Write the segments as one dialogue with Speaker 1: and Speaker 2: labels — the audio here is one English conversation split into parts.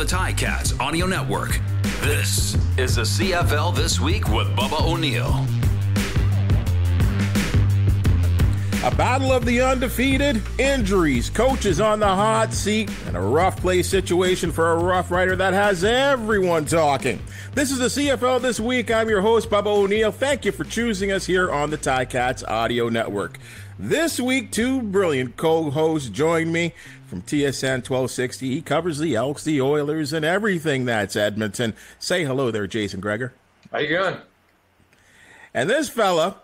Speaker 1: the Ticats Audio Network. This is the CFL This Week with Bubba O'Neil.
Speaker 2: A battle of the undefeated, injuries, coaches on the hot seat, and a rough play situation for a Roughrider that has everyone talking. This is the CFL This Week. I'm your host, Bubba O'Neil. Thank you for choosing us here on the Ticats Audio Network. This week, two brilliant co-hosts join me from TSN 1260. He covers the Elks, the Oilers, and everything that's Edmonton. Say hello there, Jason Gregor.
Speaker 3: How you doing?
Speaker 2: And this fella,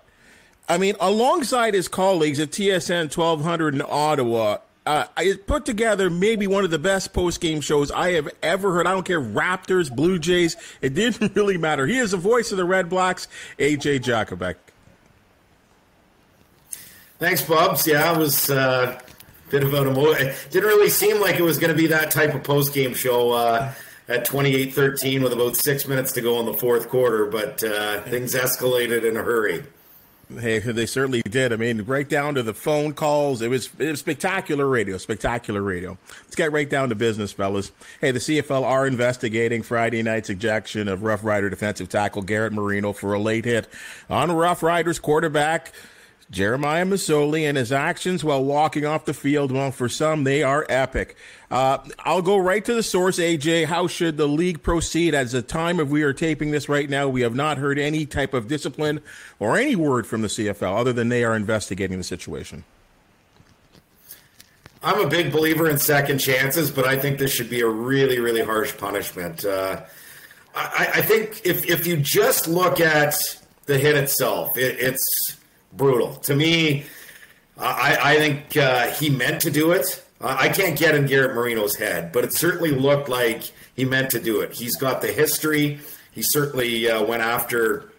Speaker 2: alongside his colleagues at TSN 1200 in Ottawa, I put together maybe one of the best post-game shows I have ever heard. I don't care, Raptors, Blue Jays, it didn't really matter. He is the voice of the Redblacks, AJ Jakubec.
Speaker 4: Thanks, Bubs. Yeah, it was a bit of it didn't really seem like it was going to be that type of post-game show at 28-13 with about 6 minutes to go in the fourth quarter, but things escalated in a hurry.
Speaker 2: Hey, they certainly did. Right down to the phone calls. It was spectacular radio. Let's get right down to business, fellas. Hey, the CFL are investigating Friday night's ejection of Roughrider defensive tackle Garrett Marino for a late hit on Roughriders quarterback Jeremiah Masoli, and his actions while walking off the field, well, for some, they are epic. I'll go right to the source, AJ. How should the league proceed? At the time of we are taping this right now, we have not heard any type of discipline or any word from the CFL other than they are investigating the situation.
Speaker 4: I'm a big believer in second chances, but I think this should be a really, really harsh punishment. I think if you just look at the hit itself, it's brutal. To me, I think he meant to do it. I can't get in Garrett Marino's head, but it certainly looked like he meant to do it. He's got the history. He certainly went after,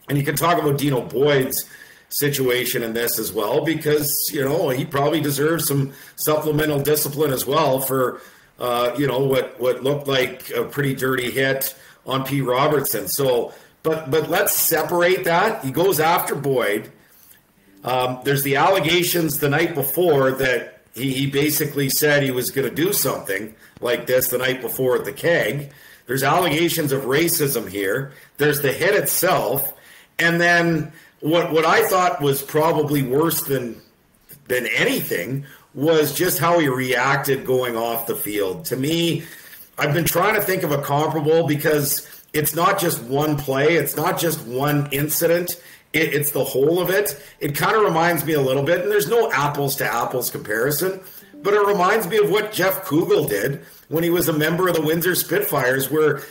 Speaker 4: and you can talk about Dino Boyd's situation in this as well, because, he probably deserves some supplemental discipline as well for, what looked like a pretty dirty hit on P. Robertson. So, but let's separate that. He goes after Boyd. There's the allegations the night before that he basically said he was going to do something like this the night before at the keg. There's allegations of racism here. There's the hit itself. And then what I thought was probably worse than anything was just how he reacted going off the field. To me, I've been trying to think of a comparable because it's not just one play. It's not just one incident. It's the whole of it. It kind of reminds me a little bit, and there's no apples-to-apples comparison, but it reminds me of what Jeff Kugel did when he was a member of the Windsor Spitfires, where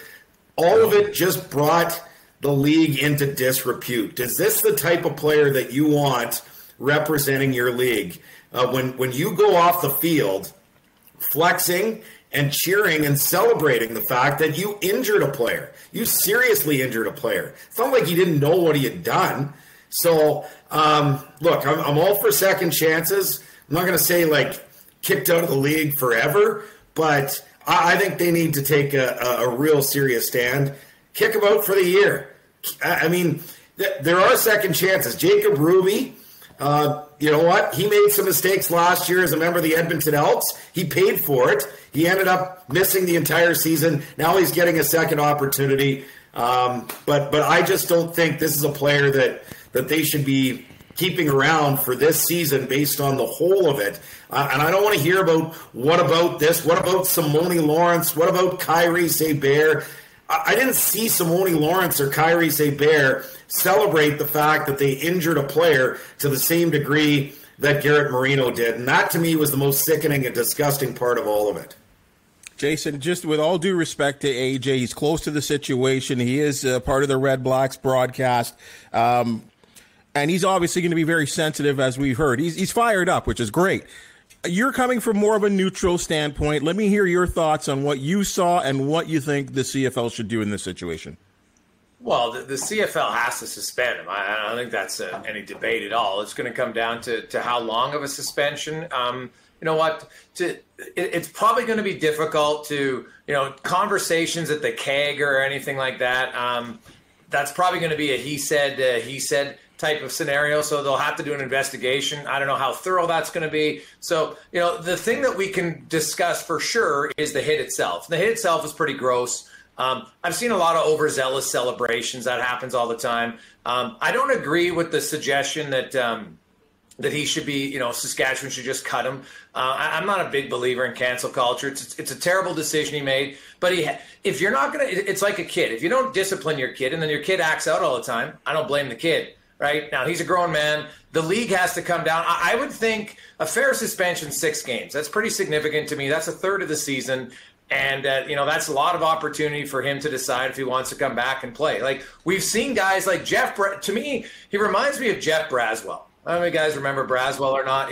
Speaker 4: all of it just brought the league into disrepute. Is this the type of player that you want representing your league? When you go off the field flexing and cheering and celebrating the fact that you injured a player. You seriously injured a player. It's not like you didn't know what he had done. So, look, I'm all for second chances. I'm not going to say, kicked out of the league forever, but I think they need to take a real serious stand. Kick him out for the year. There are second chances. Jacob Ruby, you know what? He made some mistakes last year as a member of the Edmonton Elks. He paid for it. He ended up missing the entire season. Now he's getting a second opportunity. But I just don't think this is a player that they should be keeping around for this season based on the whole of it. And I don't want to hear about what about this, what about Simone Lawrence, what about Khari Jones. I didn't see Simone Lawrence or Khari Jones celebrate the fact that they injured a player to the same degree that Garrett Marino did. And that, to me, was the most sickening and disgusting part of all of it.
Speaker 2: Jason, just with all due respect to AJ, he's close to the situation. He is part of the Redblacks broadcast. And he's obviously going to be very sensitive, as we've heard. He's fired up, which is great. You're coming from more of a neutral standpoint. Let me hear your thoughts on what you saw and what you think the CFL should do in this situation.
Speaker 3: Well, the CFL has to suspend him. I don't think that's any debate at all. It's going to come down to how long of a suspension. You know what? It's probably going to be difficult to, conversations at the keg or anything like that. That's probably going to be a he said. type of scenario, so they'll have to do an investigation. I don't know how thorough that's going to be. So, the thing that we can discuss for sure is the hit itself. The hit itself is pretty gross. I've seen a lot of overzealous celebrations. That happens all the time. I don't agree with the suggestion that he should be, Saskatchewan should just cut him. I'm not a big believer in cancel culture. It's a terrible decision he made. But if you're not going to, it's like a kid. If you don't discipline your kid and then your kid acts out all the time, I don't blame the kid. Right now, he's a grown man. The league has to come down. I would think a fair suspension, 6 games. That's pretty significant to me. That's a third of the season. And, that's a lot of opportunity for him to decide if he wants to come back and play. Like, we've seen guys like to me, he reminds me of Jeff Braswell. I don't know if you guys remember Braswell or not.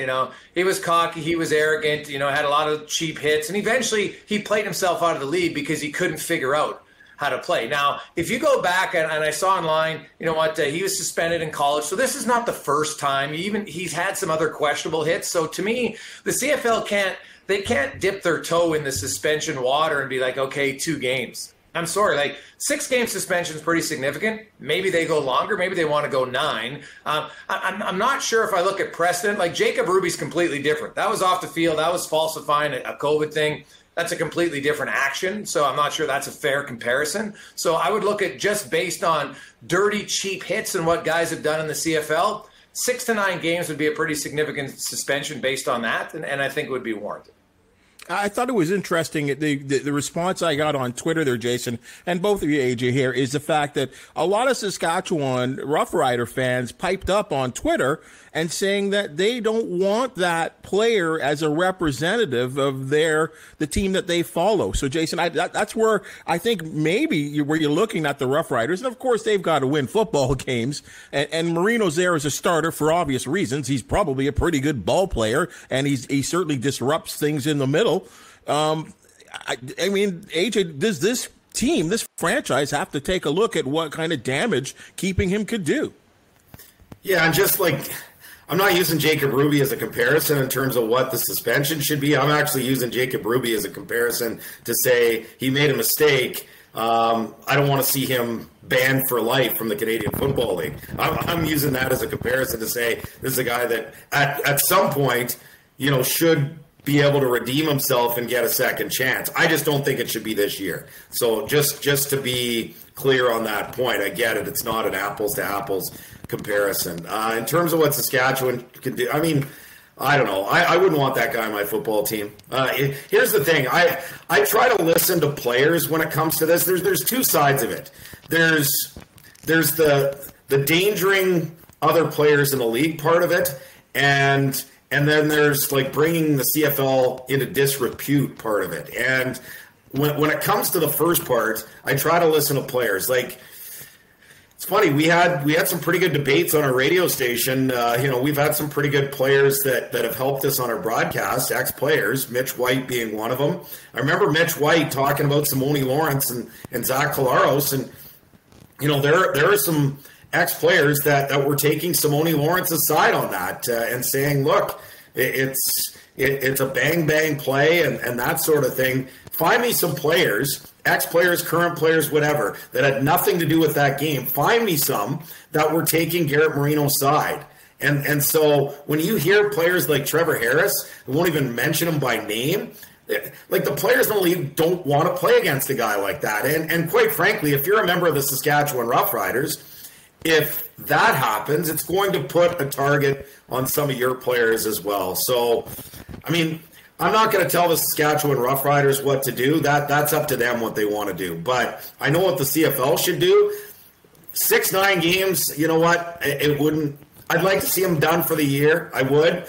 Speaker 3: He was cocky, he was arrogant, had a lot of cheap hits. And eventually he played himself out of the league because he couldn't figure out how to play. Now, if you go back, and I saw online, he was suspended in college. So this is not the first time. He's had some other questionable hits. So to me, the CFL can't dip their toe in the suspension water and be like, okay, 2 games. I'm sorry, 6-game suspension is pretty significant. Maybe they go longer. Maybe they want to go 9. I'm not sure if I look at precedent. Like Jacob Ruby's completely different. That was off the field. That was falsifying a COVID thing. That's a completely different action. So I'm not sure that's a fair comparison. So I would look at just based on dirty, cheap hits and what guys have done in the CFL, 6 to 9 games would be a pretty significant suspension based on that. And I think it would be warranted.
Speaker 2: I thought it was interesting, the response I got on Twitter there, Jason, and both of you, AJ, here, is the fact that a lot of Saskatchewan Roughrider fans piped up on Twitter and saying that they don't want that player as a representative of the team that they follow. So, Jason, that's where I think maybe where you're looking at the Roughriders. And, of course, they've got to win football games. And Marino's there as a starter for obvious reasons. He's probably a pretty good ball player, and he certainly disrupts things in the middle. I mean, AJ, does this team, this franchise, have to take a look at what kind of damage keeping him could do?
Speaker 4: Yeah, and just I'm not using Jacob Ruby as a comparison in terms of what the suspension should be. I'm actually using Jacob Ruby as a comparison to say he made a mistake. I don't want to see him banned for life from the Canadian Football League. I'm using that as a comparison to say this is a guy that at some point, should be able to redeem himself and get a second chance. I just don't think it should be this year. So just to be clear on that point, I get it. It's not an apples to apples comparison. In terms of what Saskatchewan can do, I mean, I don't know. I wouldn't want that guy on my football team. Here's the thing. I try to listen to players when it comes to this. There's 2 sides of it. There's the endangering other players in the league part of it, and then there's bringing the CFL into disrepute part of it. And when it comes to the first part, I try to listen to players. It's funny, we had some pretty good debates on our radio station. We've had some pretty good players that have helped us on our broadcast, ex-players, Mitch White being one of them. I remember Mitch White talking about Simone Lawrence and Zach Collaros, and there are some ex-players that were taking Simone Lawrence's side on that and saying, look, it's a bang-bang play and that sort of thing. Find me some players, ex-players, current players, whatever, that had nothing to do with that game. Find me some that were taking Garrett Marino's side. And so when you hear players like Trevor Harris, who won't even mention him by name, the players in the league don't want to play against a guy like that. And quite frankly, if you're a member of the Saskatchewan Roughriders, if that happens, it's going to put a target on some of your players as well. So, I mean, I'm not going to tell the Saskatchewan Roughriders what to do. That's up to them what they want to do. But I know what the CFL should do. 6-9 games, you know what? It wouldn't. I'd like to see them done for the year. I would.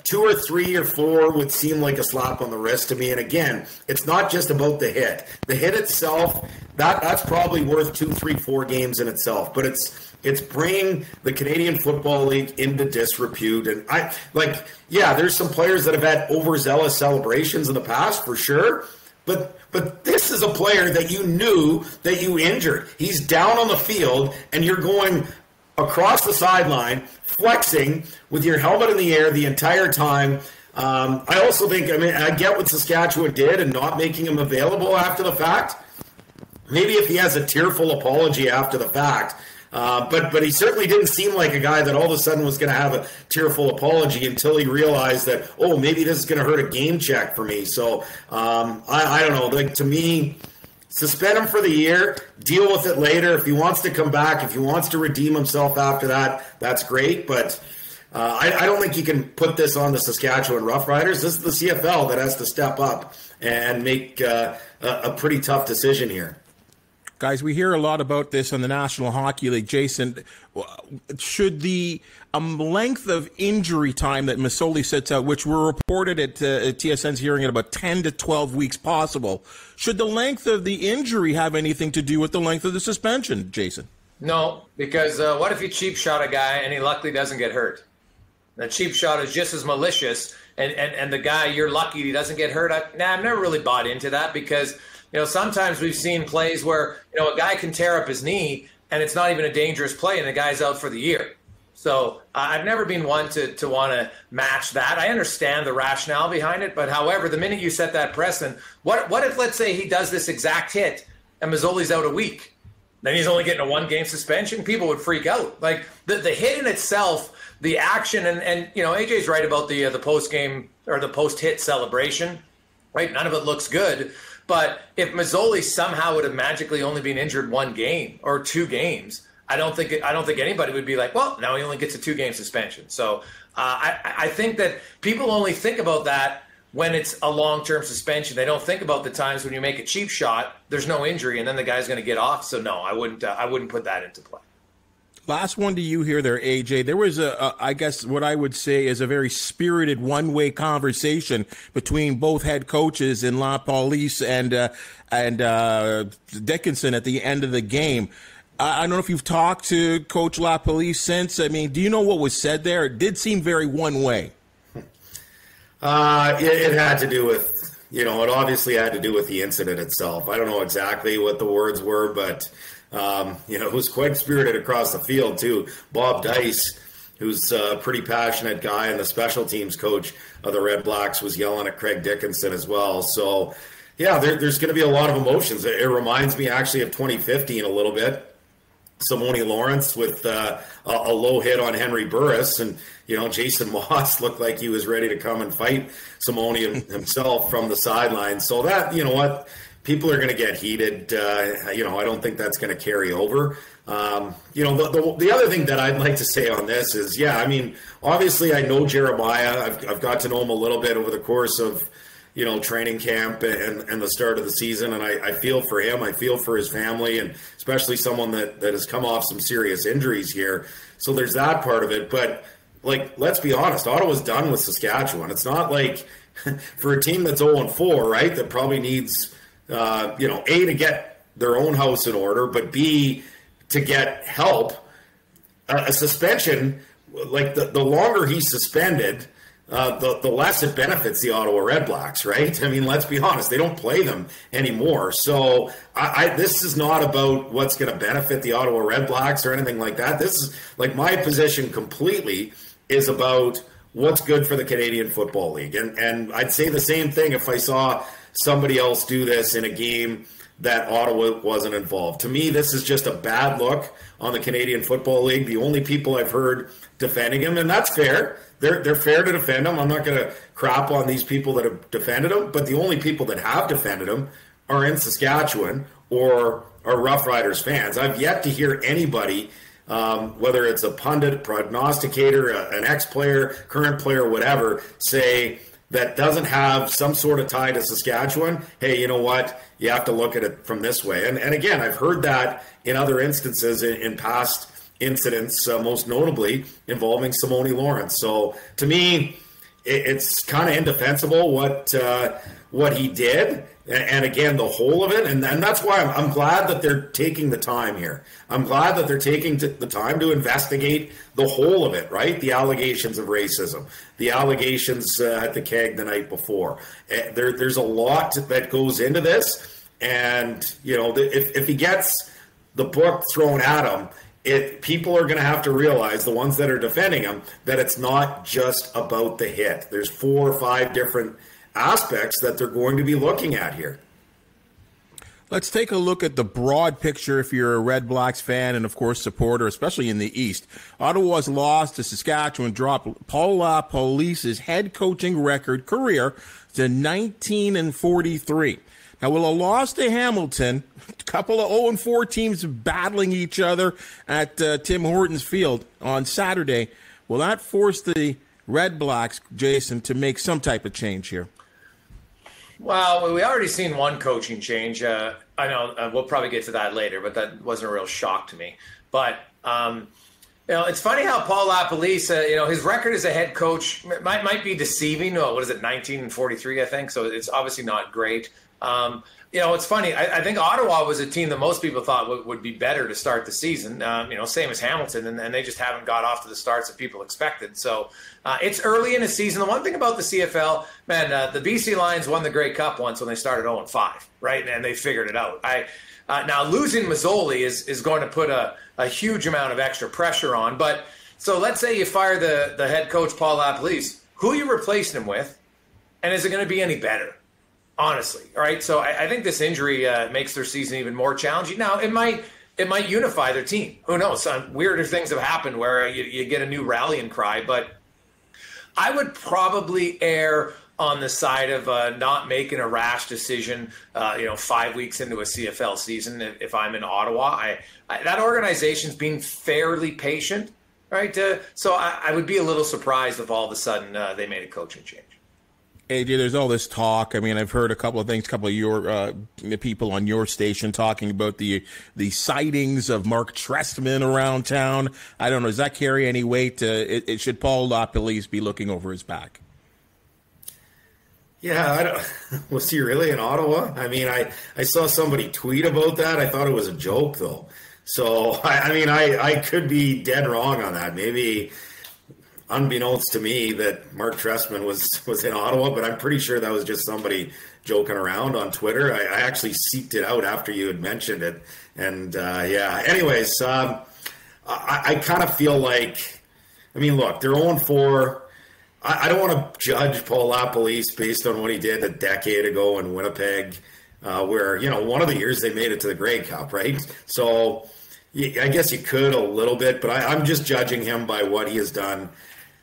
Speaker 4: 2 or 3 or 4 would seem like a slap on the wrist to me. And again, it's not just about the hit. The hit itself, that's probably worth 2, 3, 4 games in itself. But it's bringing the Canadian Football League into disrepute. And there's some players that have had overzealous celebrations in the past for sure. But this is a player that you knew that you injured. He's down on the field, and you're going across the sideline, flexing with your helmet in the air the entire time. I also think, I get what Saskatchewan did and not making him available after the fact. Maybe if he has a tearful apology after the fact, But he certainly didn't seem like a guy that all of a sudden was going to have a tearful apology until he realized that, oh, maybe this is going to hurt a game check for me. So I don't know. Like, to me, suspend him for the year, deal with it later. If he wants to come back, if he wants to redeem himself after that, that's great. But I don't think you can put this on the Saskatchewan Roughriders. This is the CFL that has to step up and make a pretty tough decision here.
Speaker 2: Guys, we hear a lot about this on the National Hockey League. Jason, should the length of injury time that Masoli sets out, which were reported at TSN's hearing at about 10 to 12 weeks possible, should the length of the injury have anything to do with the length of the suspension, Jason?
Speaker 3: No, because what if you cheap shot a guy and he luckily doesn't get hurt? The cheap shot is just as malicious, and the guy, you're lucky he doesn't get hurt. I've never really bought into that because, sometimes we've seen plays where, a guy can tear up his knee and it's not even a dangerous play and the guy's out for the year. So I've never been one to want to match that. I understand the rationale behind it, but however, the minute you set that precedent, what if, let's say, he does this exact hit and Masoli's out a week? Then he's only getting a 1-game suspension? People would freak out. Like, the hit in itself, the action, and AJ's right about the post-game or the post-hit celebration, right? None of it looks good. But if Masoli somehow would have magically only been injured 1 game or 2 games, I don't think anybody would be like, well, now he only gets a 2-game suspension. So I think that people only think about that when it's a long-term suspension. They don't think about the times when you make a cheap shot, there's no injury, and then the guy's going to get off. So no, I wouldn't put that into play.
Speaker 2: Last one to you here there, AJ. There was I guess what I would say is a very spirited one-way conversation between both head coaches in La Police and Dickinson at the end of the game. I don't know if you've talked to Coach La Police since. I mean, do you know what was said there? It did seem very one-way.
Speaker 4: It had to do with, it obviously had to do with the incident itself. I don't know exactly what the words were, but it was quite spirited across the field, too. Bob Dice, who's a pretty passionate guy and the special teams coach of the Redblacks, was yelling at Craig Dickinson as well. So, yeah, there's going to be a lot of emotions. It reminds me actually of 2015 a little bit. Simone Lawrence with a low hit on Henry Burris, and Jason Moss looked like he was ready to come and fight Simone himself from the sideline. So that, people are going to get heated. I don't think that's going to carry over. The other thing that I'd like to say on this is, obviously I know Jeremiah. I've got to know him a little bit over the course of training camp and the start of the season. And I feel for him. I feel for his family, and especially someone that has come off some serious injuries here. So there's that part of it. But, let's be honest, Ottawa's done with Saskatchewan. It's not like for a team that's 0-4, right, that probably needs, A, to get their own house in order, but B, to get help. A suspension, the longer he's suspended, the less it benefits the Ottawa Redblacks, right? I mean, let's be honest, they don't play them anymore. So this is not about what's going to benefit the Ottawa Redblacks or anything like that. This is, my position completely is about what's good for the Canadian Football League. And I'd say the same thing if I saw somebody else do this in a game that Ottawa wasn't involved. To me, this is just a bad look on the Canadian Football League. The only people I've heard defending him, and that's fair. They're fair to defend him. I'm not going to crap on these people that have defended him, but the only people that have defended him are in Saskatchewan or are Roughriders fans. I've yet to hear anybody, whether it's a pundit, prognosticator, an ex-player, current player, whatever, say that doesn't have some sort of tie to Saskatchewan, hey, you know what? You have to look at it from this way. And again, I've heard that in other instances in past incidents, most notably involving Simone Lawrence. So to me, it's kind of indefensible what he did. And again, the whole of it. And that's why I'm glad that they're taking the time here. I'm glad that they're taking the time to investigate the whole of it, right? The allegations of racism, the allegations at the keg the night before. There's a lot that goes into this. And, if he gets the book thrown at him, people are going to have to realize, the ones that are defending him, that it's not just about the hit. There's 4 or 5 different aspects that they're going to be looking at here.
Speaker 2: Let's take a look at the broad picture if you're a Red Blacks fan and, of course, supporter, especially in the East. Ottawa's loss to Saskatchewan dropped Paul LaPolice's head coaching record career to 19-43. Now, will a loss to Hamilton, a couple of 0-4 teams battling each other at Tim Hortons Field on Saturday, will that force the Red Blacks, Jason, to make some type of change here?
Speaker 3: Well, we already seen one coaching change. I know we'll probably get to that later, but that wasn't a real shock to me. But, it's funny how Paul LaPolice, his record as a head coach might be deceiving. What is it, 1943, I think? So it's obviously not great. It's funny. I think Ottawa was a team that most people thought would be better to start the season, same as Hamilton, and they just haven't got off to the starts that people expected. So it's early in the season. The one thing about the CFL, man, the BC Lions won the Grey Cup once when they started 0-5, right? And they figured it out. Now, losing Masoli is going to put a huge amount of extra pressure on. But so let's say you fire the head coach, Paul LaPolice. Who are you replacing him with? And is it going to be any better? Honestly, all right. So I think this injury makes their season even more challenging. Now, it might unify their team. Who knows? Weirder things have happened where you get a new rallying cry. But I would probably err on the side of not making a rash decision, 5 weeks into a CFL season. If I'm in Ottawa, that organization's being fairly patient, right? So I would be a little surprised if all of a sudden they made a coaching change.
Speaker 2: AJ, there's all this talk. I mean, I've heard a couple of things, a couple of your people on your station talking about the sightings of Mark Trestman around town. I don't know. Does that carry any weight? Should Paul LaPolice be looking over his back?
Speaker 4: Yeah, was he really in Ottawa? I mean, I saw somebody tweet about that. I thought it was a joke, though. So, I could be dead wrong on that. Maybe unbeknownst to me that Mark Trestman was in Ottawa, but I'm pretty sure that was just somebody joking around on Twitter. I actually seeked it out after you had mentioned it. And, anyways, I kind of feel like, look, they're 0-4. I don't want to judge Paul LaPolice based on what he did a decade ago in Winnipeg, where, one of the years they made it to the Grey Cup, right? So I guess you could a little bit, but I'm just judging him by what he has done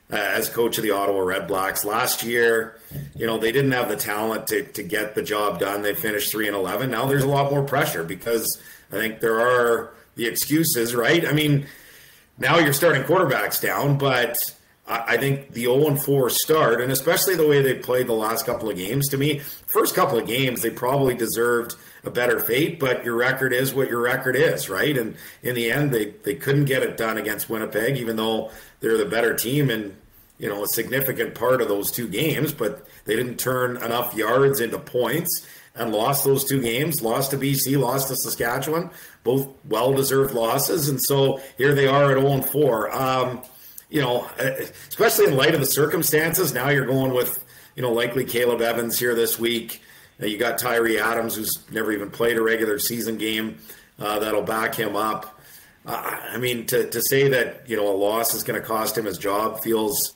Speaker 4: as coach of the Ottawa Redblacks. Last year, they didn't have the talent to get the job done. They finished 3-11. Now there's a lot more pressure because I think there are the excuses, right? Now you're starting quarterbacks down, but I think the 0-4 start, and especially the way they played the last couple of games, to me, first couple of games, they probably deserved a better fate, but your record is what your record is, right? And in the end, they couldn't get it done against Winnipeg, even though they're the better team in, a significant part of those two games, but they didn't turn enough yards into points and lost those two games, lost to BC, lost to Saskatchewan, both well-deserved losses. And so here they are at 0-4. Especially in light of the circumstances, now you're going with, likely Caleb Evans here this week. You got Tyree Adams, who's never even played a regular season game, that'll back him up. To say that, a loss is going to cost him his job feels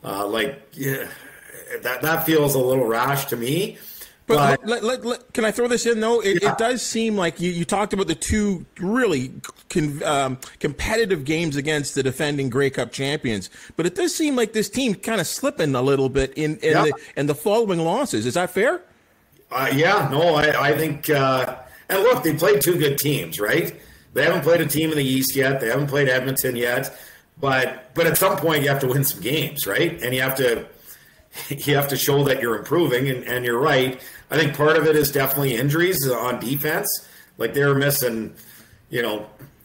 Speaker 4: that feels a little rash to me.
Speaker 2: But can I throw this in, though? It does seem like you talked about the two really competitive games against the defending Grey Cup champions, but it does seem like this team kind of slipping a little bit in the following losses. Is that fair?
Speaker 4: I think and look, they played two good teams, right? They haven't played a team in the East yet. They haven't played Edmonton yet. But at some point, you have to win some games, right? And you have to show that you're improving. And you're right. I think part of it is definitely injuries on defense. Like they were missing,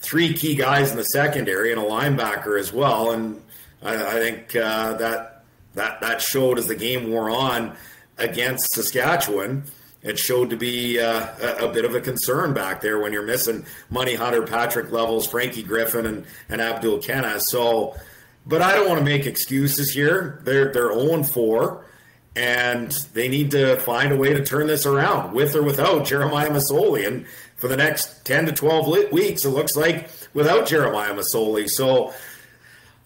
Speaker 4: three key guys in the secondary and a linebacker as well. And I think that showed as the game wore on against Saskatchewan. It showed to be a bit of a concern back there when you're missing Money Hunter, Patrick Levels, Frankie Griffin, and Abdul Kenna. So, but I don't want to make excuses here. They're 0-4, and they need to find a way to turn this around, with or without Jeremiah Masoli. And for the next 10 to 12 weeks, it looks like without Jeremiah Masoli. So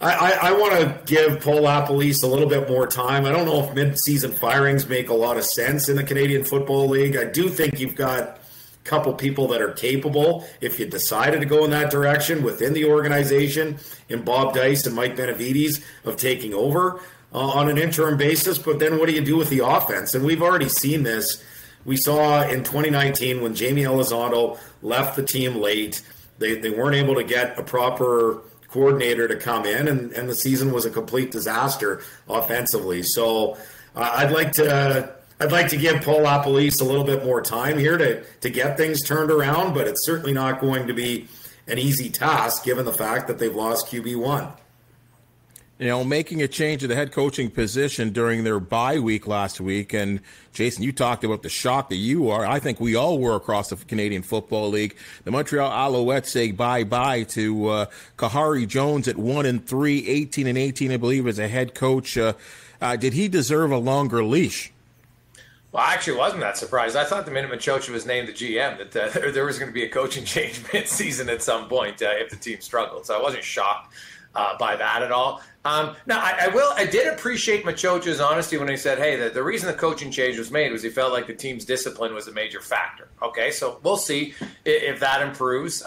Speaker 4: I want to give Paul LaPolice a little bit more time. I don't know if mid-season firings make a lot of sense in the Canadian Football League. I do think you've got couple people that are capable, if you decided to go in that direction within the organization, in Bob Dice and Mike Benavides, of taking over on an interim basis. But then what do you do with the offense? And we've already seen this. We saw in 2019 when Jamie Elizondo left the team late, they weren't able to get a proper coordinator to come in, and the season was a complete disaster offensively. So I'd like to give Paul LaPolice a little bit more time here to get things turned around, but it's certainly not going to be an easy task given the fact that they've lost QB1.
Speaker 2: You know, making a change to the head coaching position during their bye week last week. And, Jason, you talked about the shock that you are. I think we all were across the Canadian Football League. The Montreal Alouettes say bye-bye to Khari Jones at 1-3, 18-18, I believe, as a head coach. Did he deserve a longer leash?
Speaker 3: Well, I actually wasn't that surprised. I thought the minute Machocha was named the GM that there was going to be a coaching change mid-season at some point if the team struggled. So I wasn't shocked by that at all. Now, I did appreciate Machocha's honesty when he said, hey, the reason the coaching change was made was he felt like the team's discipline was a major factor. Okay, so we'll see if that improves.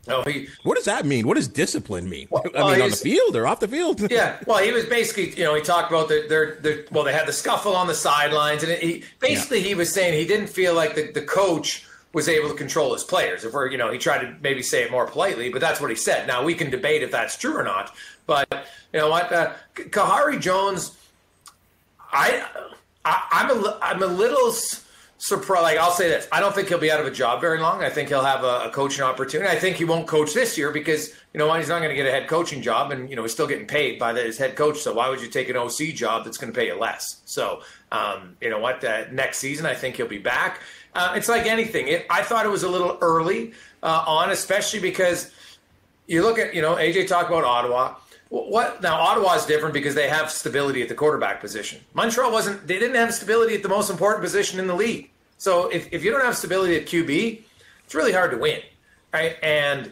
Speaker 2: What does that mean? What does discipline mean? Well, on the field or off the field?
Speaker 3: Yeah, well, he was basically, he talked about they had the scuffle on the sidelines, and he was saying he didn't feel like the coach was able to control his players. He tried to maybe say it more politely, but that's what he said. Now, we can debate if that's true or not, but you know what? Khari Jones, I'm a little surprised. Like, I'll say this: I don't think he'll be out of a job very long. I think he'll have a coaching opportunity. I think he won't coach this year because you know what? He's not going to get a head coaching job, and he's still getting paid by his head coach. So why would you take an OC job that's going to pay you less? So you know what? Next season, I think he'll be back. It's like anything. I thought it was a little early especially because you look at AJ talked about Ottawa. Now Ottawa is different because they have stability at the quarterback position. Montreal wasn't. They didn't have stability at the most important position in the league. So if you don't have stability at QB, it's really hard to win, right? And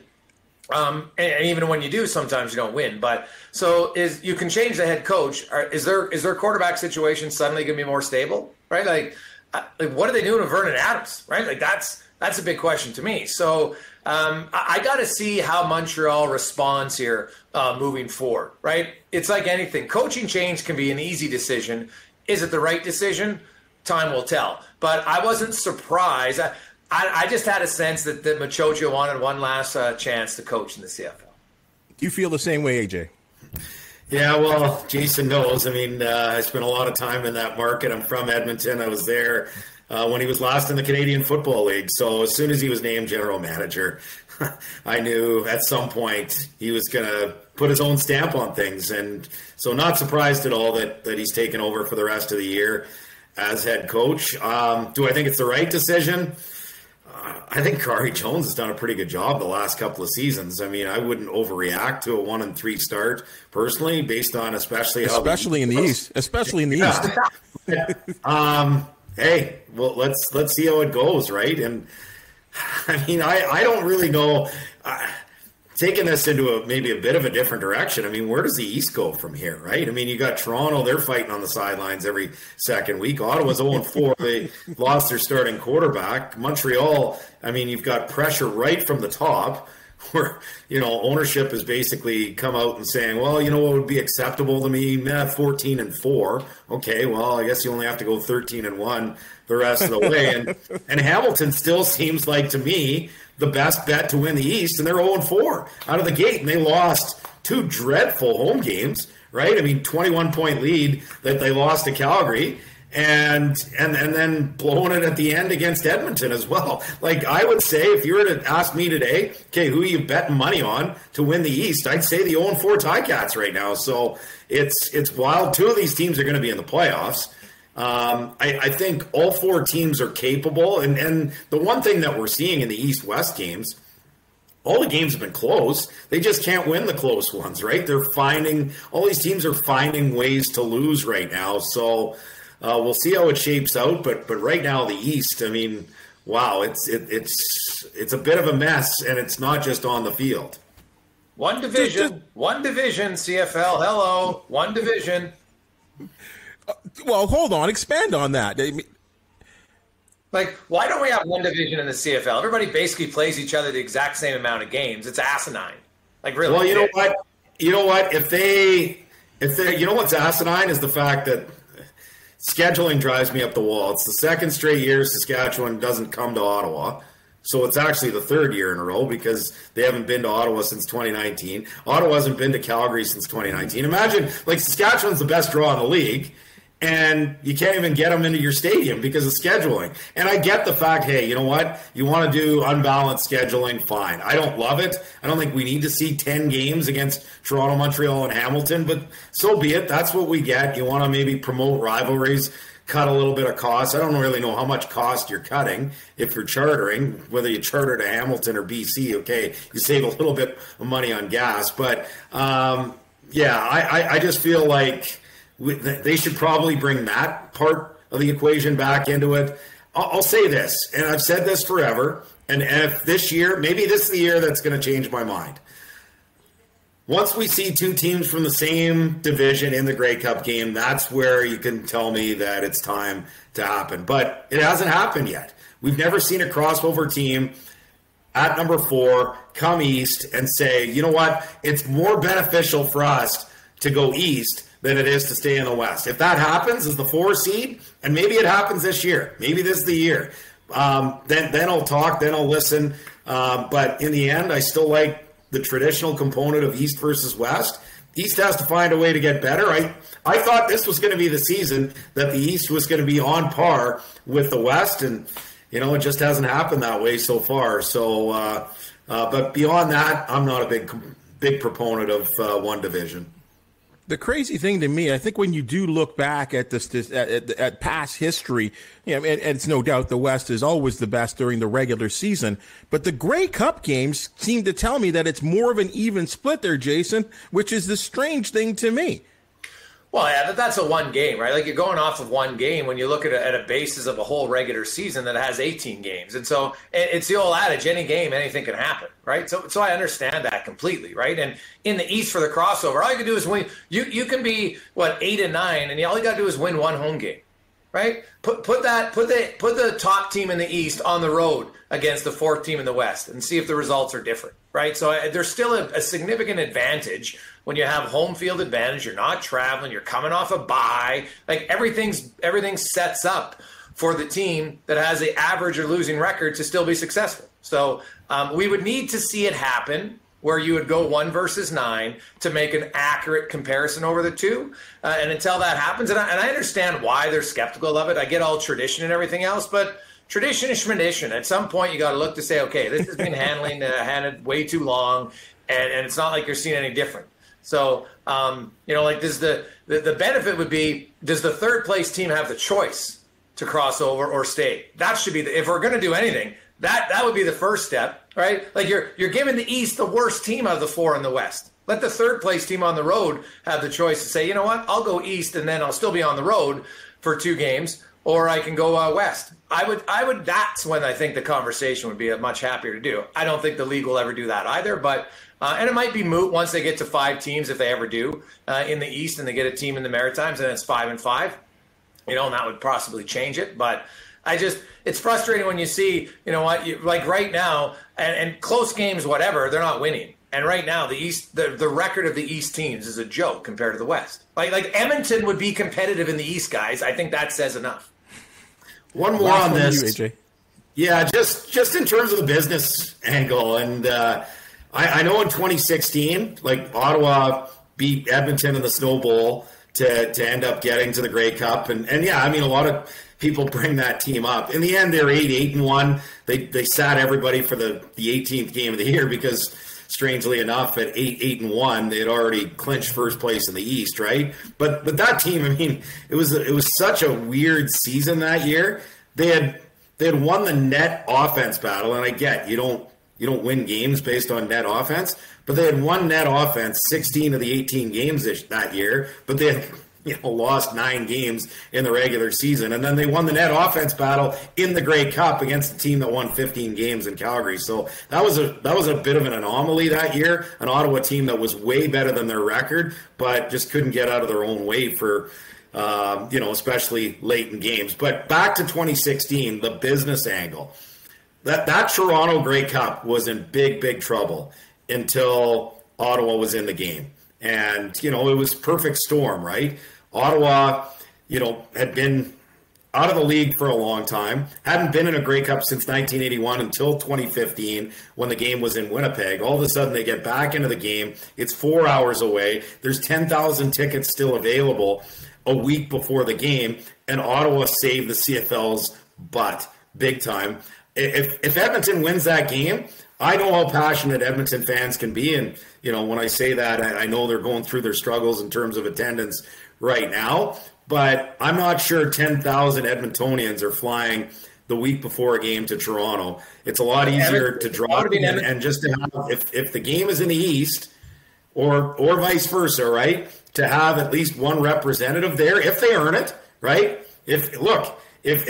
Speaker 3: even when you do, sometimes you don't win. But you can change the head coach. Is their quarterback situation suddenly going to be more stable, right? Like what are they doing with Vernon Adams, right? Like that's a big question to me. So I got to see how Montreal responds here moving forward, right? It's like anything. Coaching change can be an easy decision. Is it the right decision? Time will tell. But I wasn't surprised. I just had a sense that Machocha wanted one last chance to coach in the CFL.
Speaker 2: Do you feel the same way, AJ?
Speaker 4: Yeah, well, Jason knows. I mean, I spent a lot of time in that market. I'm from Edmonton. I was there when he was last in the Canadian Football League. So as soon as he was named general manager, I knew at some point he was going to put his own stamp on things. And so not surprised at all that he's taken over for the rest of the year as head coach. Do I think it's the right decision? I think Khari Jones has done a pretty good job the last couple of seasons. I mean, I wouldn't overreact to a 1-3 start personally, based on especially
Speaker 2: in the East.
Speaker 4: Hey, well, let's see how it goes, right? And I mean, I don't really know. Taking this into maybe a bit of a different direction. I mean, where does the East go from here, right? I mean, you got Toronto; they're fighting on the sidelines every second week. Ottawa's 0-4; they lost their starting quarterback. Montreal, I mean, you've got pressure right from the top, where ownership has basically come out and saying, well, what would be acceptable to me? 14-4. Okay, well, I guess you only have to go 13-1 the rest of the way. And Hamilton still seems like, to me, the best bet to win the East, and they're 0-4 out of the gate, and they lost 2 dreadful home games, right? I mean, 21-point lead that they lost to Calgary, and then blowing it at the end against Edmonton as well. Like, I would say, if you were to ask me today, okay, who are you betting money on to win the East, I'd say the 0-4 Ticats right now. So it's wild. 2 of these teams are going to be in the playoffs. I think all 4 teams are capable, and the one thing that we're seeing in the East-West games, all the games have been close. They just can't win the close ones, right? All these teams are finding ways to lose right now. So we'll see how it shapes out. But right now, the East, I mean, wow, it's a bit of a mess, and it's not just on the field.
Speaker 3: One division, CFL. Hello, one division.
Speaker 2: Well, hold on. Expand on that.
Speaker 3: Like, why don't we have one division in the CFL? Everybody basically plays each other the exact same amount of games. It's asinine. Like, really.
Speaker 4: Well, you know what? You know what? If they, you know what's asinine is the fact that scheduling drives me up the wall. It's the second straight year Saskatchewan doesn't come to Ottawa. So it's actually the third year in a row because they haven't been to Ottawa since 2019. Ottawa hasn't been to Calgary since 2019. Imagine, like, Saskatchewan's the best draw in the league, and you can't even get them into your stadium because of scheduling. And I get the fact, hey, you know what? You want to do unbalanced scheduling, fine. I don't love it. I don't think we need to see 10 games against Toronto, Montreal, and Hamilton, but so be it. That's what we get. You want to maybe promote rivalries, cut a little bit of cost. I don't really know how much cost you're cutting if you're chartering, whether you charter to Hamilton or BC, okay, you save a little bit of money on gas. But, I just feel like they should probably bring that part of the equation back into it. I'll say this, and I've said this forever, and if this year, maybe this is the year that's going to change my mind. Once we see two teams from the same division in the Grey Cup game, that's where you can tell me that it's time to happen. But it hasn't happened yet. We've never seen a crossover team at number 4 come east and say, you know what, it's more beneficial for us to go east than it is to stay in the West. If that happens as the 4 seed, and maybe it happens this year, maybe this is the year, then I'll talk, then I'll listen. But in the end, I still like the traditional component of East versus West. East has to find a way to get better. I thought this was going to be the season that the East was going to be on par with the West, and it just hasn't happened that way so far. So, but beyond that, I'm not a big proponent of one division.
Speaker 2: The crazy thing to me, I think when you do look back at this at past history, and it's no doubt the West is always the best during the regular season, but the Grey Cup games seem to tell me that it's more of an even split there, Jason, which is the strange thing to me.
Speaker 3: Well, yeah, that's a one game, right? Like, you're going off of one game when you look at a basis of a whole regular season that has 18 games. And so it's the old adage, any game, anything can happen, right? So I understand that completely, right? And in the East for the crossover, all you can do is win. You can be, 8-9, and all you got to do is win one home game, right? Put the top team in the East on the road against the 4th team in the West and see if the results are different, right? So there's still a significant advantage when you have home field advantage. You're not traveling, you're coming off a bye. Like, everything sets up for the team that has an average or losing record to still be successful. So we would need to see it happen where you would go 1 versus 9 to make an accurate comparison over the two. And until that happens, and I understand why they're skeptical of it. I get all tradition and everything else, but tradition is tradition. At some point, you got to look to say, okay, this has been handled way too long, and it's not like you're seeing any different. So, does the benefit would be, does the 3rd place team have the choice to cross over or stay? That should be if we're going to do anything, that would be the first step, right? Like, you're giving the East the worst team out of the 4 in the West. Let the 3rd place team on the road have the choice to say, you know what, I'll go East and then I'll still be on the road for 2 games, or I can go West. I would. That's when I think the conversation would be much happier to do. I don't think the league will ever do that either, but. And it might be moot once they get to 5 teams, if they ever do, in the East, and they get a team in the Maritimes, and it's 5-5. And that would possibly change it. But it's frustrating when you see, like right now, and close games, whatever, they're not winning. And right now, the East, the record of the East teams is a joke compared to the West. Like Edmonton would be competitive in the East, guys. I think that says enough.
Speaker 4: One more on this.
Speaker 2: You, AJ.
Speaker 4: Yeah, just in terms of the business angle, and I know in 2016, like, Ottawa beat Edmonton in the Snow Bowl to end up getting to the Grey Cup. And yeah, I mean, a lot of people bring that team up. In the end, they're 8-1. They sat everybody for the 18th game of the year because, strangely enough, at 8-1, they had already clinched first place in the East, right? But that team, I mean, it was such a weird season that year. They had won the net offense battle, and I get you don't win games based on net offense, but they had won net offense 16 of the 18 games that year, but they had lost 9 games in the regular season, and then they won the net offense battle in the Grey Cup against a team that won 15 games in Calgary. So that was a bit of an anomaly that year, an Ottawa team that was way better than their record, but just couldn't get out of their own way for especially late in games. But back to 2016, the business angle. That Toronto Grey Cup was in big, big trouble until Ottawa was in the game. And, it was perfect storm, right? Ottawa, had been out of the league for a long time, hadn't been in a Grey Cup since 1981 until 2015 when the game was in Winnipeg. All of a sudden they get back into the game. It's 4 hours away. There's 10,000 tickets still available a week before the game, and Ottawa saved the CFL's butt big time. If Edmonton wins that game, I know how passionate Edmonton fans can be, and when I say that, I know they're going through their struggles in terms of attendance right now. But I'm not sure 10,000 Edmontonians are flying the week before a game to Toronto. It's a lot easier to drop and just to have, if the game is in the East or vice versa, right, to have at least one representative there if they earn it, right? If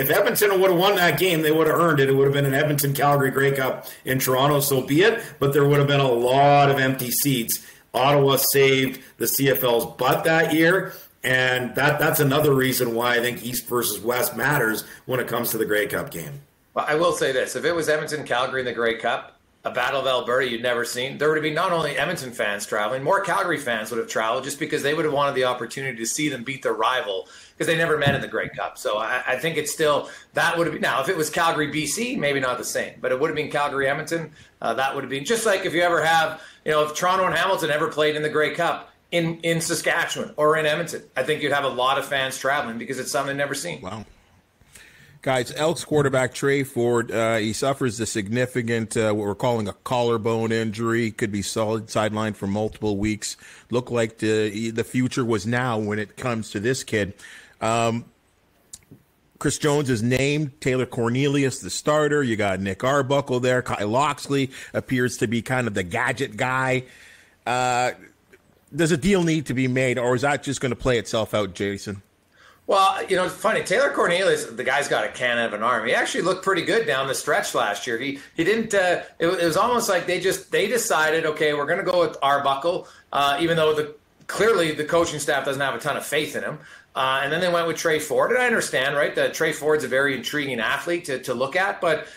Speaker 4: Edmonton would have won that game, they would have earned it. It would have been an Edmonton-Calgary Grey Cup in Toronto, so be it. But there would have been a lot of empty seats. Ottawa saved the CFL's butt that year. And that's another reason why I think East versus West matters when it comes to the Grey Cup game.
Speaker 3: Well, I will say this. If it was Edmonton-Calgary in the Grey Cup, a Battle of Alberta you'd never seen, there would have been not only Edmonton fans traveling, more Calgary fans would have traveled just because they would have wanted the opportunity to see them beat their rival because they never met in the Grey Cup. So I think it's still, that would have been, now if it was Calgary, BC, maybe not the same, but it would have been Calgary, Edmonton. That would have been, just like if you ever have, if Toronto and Hamilton ever played in the Grey Cup, in Saskatchewan or in Edmonton, I think you'd have a lot of fans traveling because it's something they've never seen.
Speaker 2: Wow. Guys, Elks quarterback Trey Ford, he suffers a significant, what we're calling a collarbone injury. Could be sidelined for multiple weeks. Looked like the future was now when it comes to this kid. Chris Jones is named. Taylor Cornelius, the starter. You got Nick Arbuckle there. Kyle Loxley appears to be kind of the gadget guy. Does a deal need to be made, or is that just going to play itself out, Jason?
Speaker 3: Well, it's funny. Taylor Cornelius, the guy's got a cannon of an arm. He actually looked pretty good down the stretch last year. He didn't. It was almost like they decided, okay, we're going to go with Arbuckle, even though clearly the coaching staff doesn't have a ton of faith in him. And then they went with Trey Ford, and I understand, right? That Trey Ford's a very intriguing athlete to look at, but.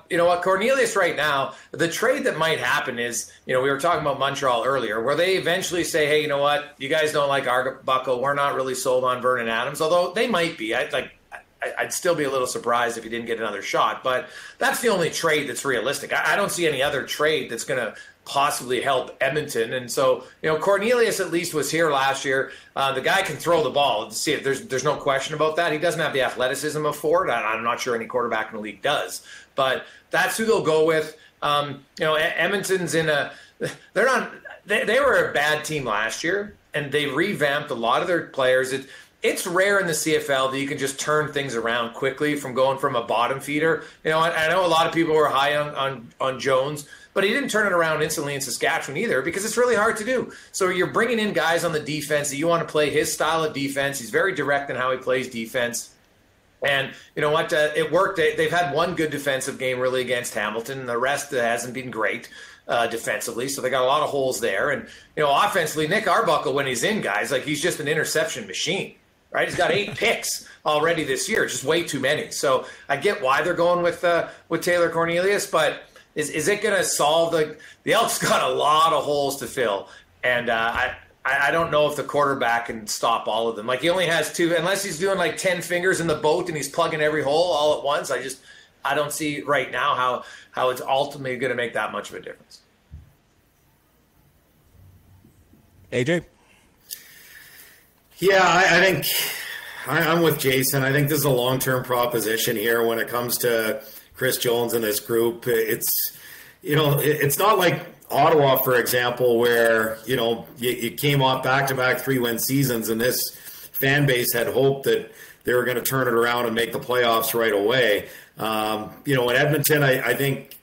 Speaker 3: You know what, Cornelius right now, the trade that might happen is, we were talking about Montreal earlier, where they eventually say, hey, you know what, you guys don't like Arbuckle. We're not really sold on Vernon Adams, although they might be. I'd still be a little surprised if he didn't get another shot, but that's the only trade that's realistic. I don't see any other trade that's going to possibly help Edmonton. And so, Cornelius at least was here last year. The guy can throw the ball. See, there's no question about that. He doesn't have the athleticism of Ford. I'm not sure any quarterback in the league does. But that's who they'll go with. Edmonton's they were a bad team last year, and they revamped a lot of their players. It's rare in the CFL that you can just turn things around quickly from going from a bottom feeder. I know a lot of people were high on Jones, but he didn't turn it around instantly in Saskatchewan either because it's really hard to do. So you're bringing in guys on the defense that you want to play his style of defense. He's very direct in how he plays defense. And you know what? It worked. They've had one good defensive game really against Hamilton. The rest hasn't been great defensively. So they got a lot of holes there. And, offensively, Nick Arbuckle, when he's in, guys, he's just an interception machine, right? He's got 8 picks already this year. It's just way too many. So I get why they're going with Taylor Cornelius, but is it going to solve the Elks got a lot of holes to fill. And I don't know if the quarterback can stop all of them. He only has 2, unless he's doing 10 fingers in the boat and he's plugging every hole all at once. I don't see right now how it's ultimately going to make that much of a difference.
Speaker 2: AJ?
Speaker 4: Yeah, I think I'm with Jason. I think this is a long-term proposition here when it comes to Chris Jones and this group. It's not like Ottawa, for example, where, you came off back-to-back 3-win seasons and this fan base had hoped that they were going to turn it around and make the playoffs right away. In Edmonton, I think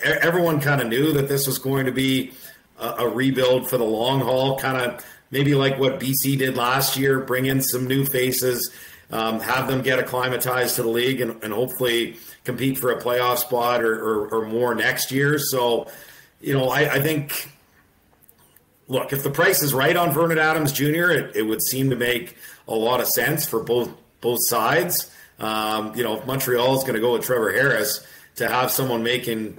Speaker 4: everyone kind of knew that this was going to be a rebuild for the long haul, kind of maybe like what BC did last year, bring in some new faces, have them get acclimatized to the league and hopefully compete for a playoff spot or more next year. So, I think, look, if the price is right on Vernon Adams Jr., it would seem to make a lot of sense for both sides. If Montreal is going to go with Trevor Harris, to have someone making,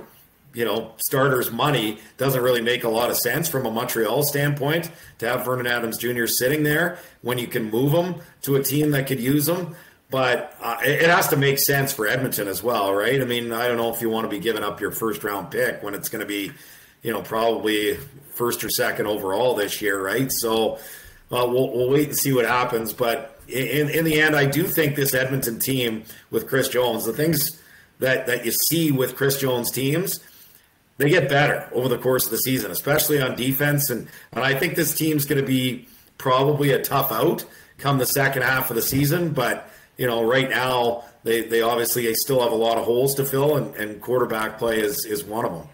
Speaker 4: starters money doesn't really make a lot of sense from a Montreal standpoint, to have Vernon Adams Jr. sitting there when you can move him to a team that could use him. But it has to make sense for Edmonton as well, right? I mean, I don't know if you want to be giving up your first-round pick when it's going to be, probably first or second overall this year, right? So we'll wait and see what happens. But in the end, I do think this Edmonton team with Chris Jones, the things that you see with Chris Jones teams, they get better over the course of the season, especially on defense. And I think this team's going to be probably a tough out come the second half of the season. But, right now, they obviously still have a lot of holes to fill, and quarterback play is one of them.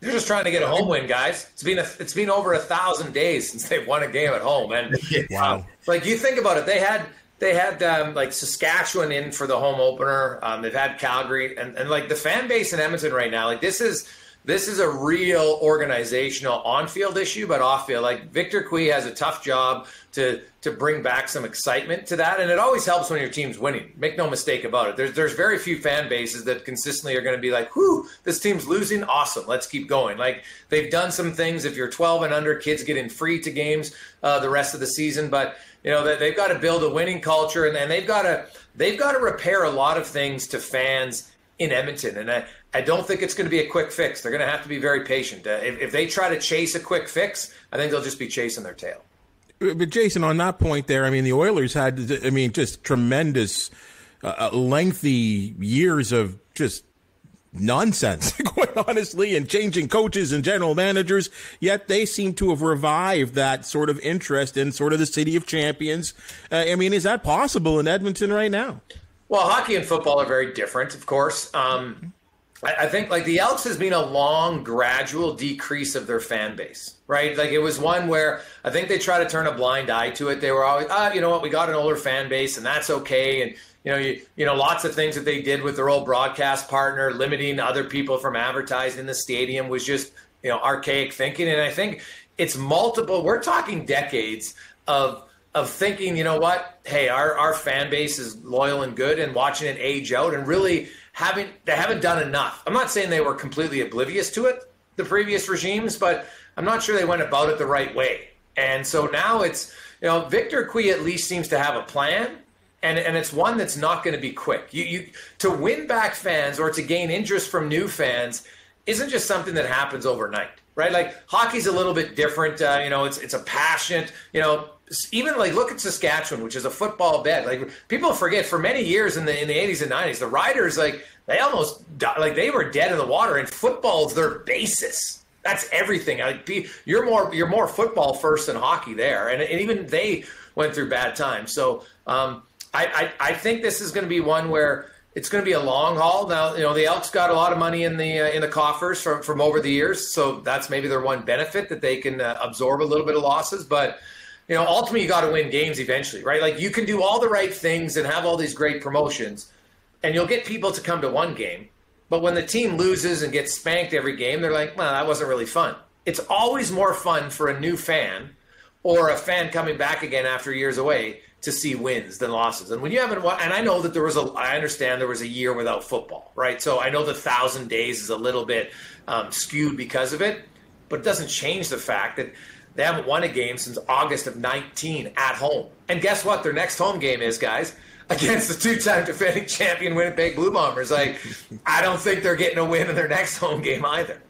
Speaker 3: They're just trying to get a home win, guys. It's been over 1,000 days since they've won a game at home. And
Speaker 2: wow.
Speaker 3: You think about it, they had Saskatchewan in for the home opener. They've had Calgary, and the fan base in Edmonton right now. This is a real organizational on-field issue, but off-field. Victor Cui has a tough job to bring back some excitement to that, and it always helps when your team's winning. Make no mistake about it. There's very few fan bases that consistently are going to be like, "Whoo, this team's losing. Awesome, let's keep going." They've done some things. If you're 12 and under, kids get in free to games the rest of the season, but they've got to build a winning culture, and they've got to repair a lot of things to fans in Edmonton, and I don't think it's going to be a quick fix. They're going to have to be very patient. If they try to chase a quick fix, I think they'll just be chasing their tail.
Speaker 2: But Jason, on that point there, the Oilers had, just tremendous, lengthy years of just nonsense, quite honestly, and changing coaches and general managers, yet they seem to have revived that sort of interest in sort of the city of champions. Is that possible in Edmonton right now?
Speaker 3: Well, hockey and football are very different, of course. I think the Elks has been a long, gradual decrease of their fan base, right? It was one where I think they try to turn a blind eye to it. They were always, we got an older fan base and that's okay. And, lots of things that they did with their old broadcast partner, limiting other people from advertising in the stadium was just, archaic thinking. And I think it's multiple, we're talking decades of thinking, hey, our fan base is loyal and good, and watching it age out and really they haven't done enough. I'm not saying they were completely oblivious to it, the previous regimes, but I'm not sure they went about it the right way. And so now it's, Victor Cui at least seems to have a plan, and it's one that's not going to be quick. You to win back fans or to gain interest from new fans isn't just something that happens overnight, right? Hockey's a little bit different. It's a passionate, even look at Saskatchewan, which is a football bed. People forget, for many years in the 80s and 90s, the Riders, they almost died, they were dead in the water, and football's their basis. That's everything. You're more football first than hockey there, and even they went through bad times. So I think this is going to be one where it's going to be a long haul. Now, the Elks got a lot of money in the coffers from over the years, so that's maybe their one benefit, that they can absorb a little bit of losses. But ultimately, you got to win games eventually, right? You can do all the right things and have all these great promotions, and you'll get people to come to one game. But when the team loses and gets spanked every game, they're like, well, that wasn't really fun. It's always more fun for a new fan or a fan coming back again after years away to see wins than losses. And when you haven't won, and I know that I understand there was a year without football, right? So I know the 1,000 days is a little bit skewed because of it, but it doesn't change the fact that they haven't won a game since August of 19 at home. And guess what? Their next home game is, guys, against the two-time defending champion Winnipeg Blue Bombers. I don't think they're getting a win in their next home game either.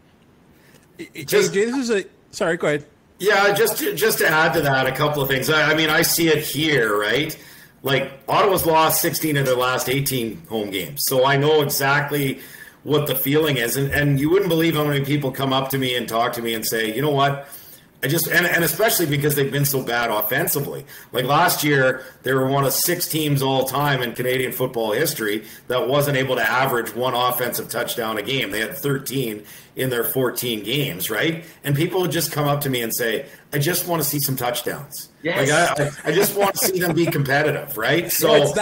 Speaker 2: Sorry, go ahead.
Speaker 4: Yeah, just to add to that, a couple of things. I see it here, right? Ottawa's lost 16 of their last 18 home games. So I know exactly what the feeling is. And you wouldn't believe how many people come up to me and talk to me and say, you know what? And especially because they've been so bad offensively. Last year, they were one of 6 teams all time in Canadian football history that wasn't able to average one offensive touchdown a game. They had 13 in their 14 games, right? And people would just come up to me and say, I just want to see some touchdowns.
Speaker 3: Yes.
Speaker 4: Like I just want to see them be competitive, right? So
Speaker 2: it's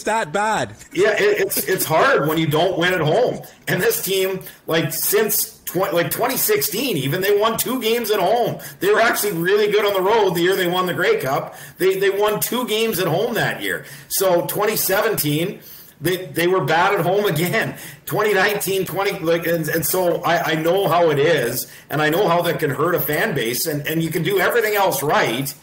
Speaker 2: that bad.
Speaker 4: Yeah, it's hard when you don't win at home. And this team, like since 2016, even they won 2 games at home. They were actually really good on the road the year they won the Grey Cup. They won 2 games at home that year. So 2017. They were bad at home again. 2019, and so I know how it is, and I know how that can hurt a fan base, and you can do everything else right,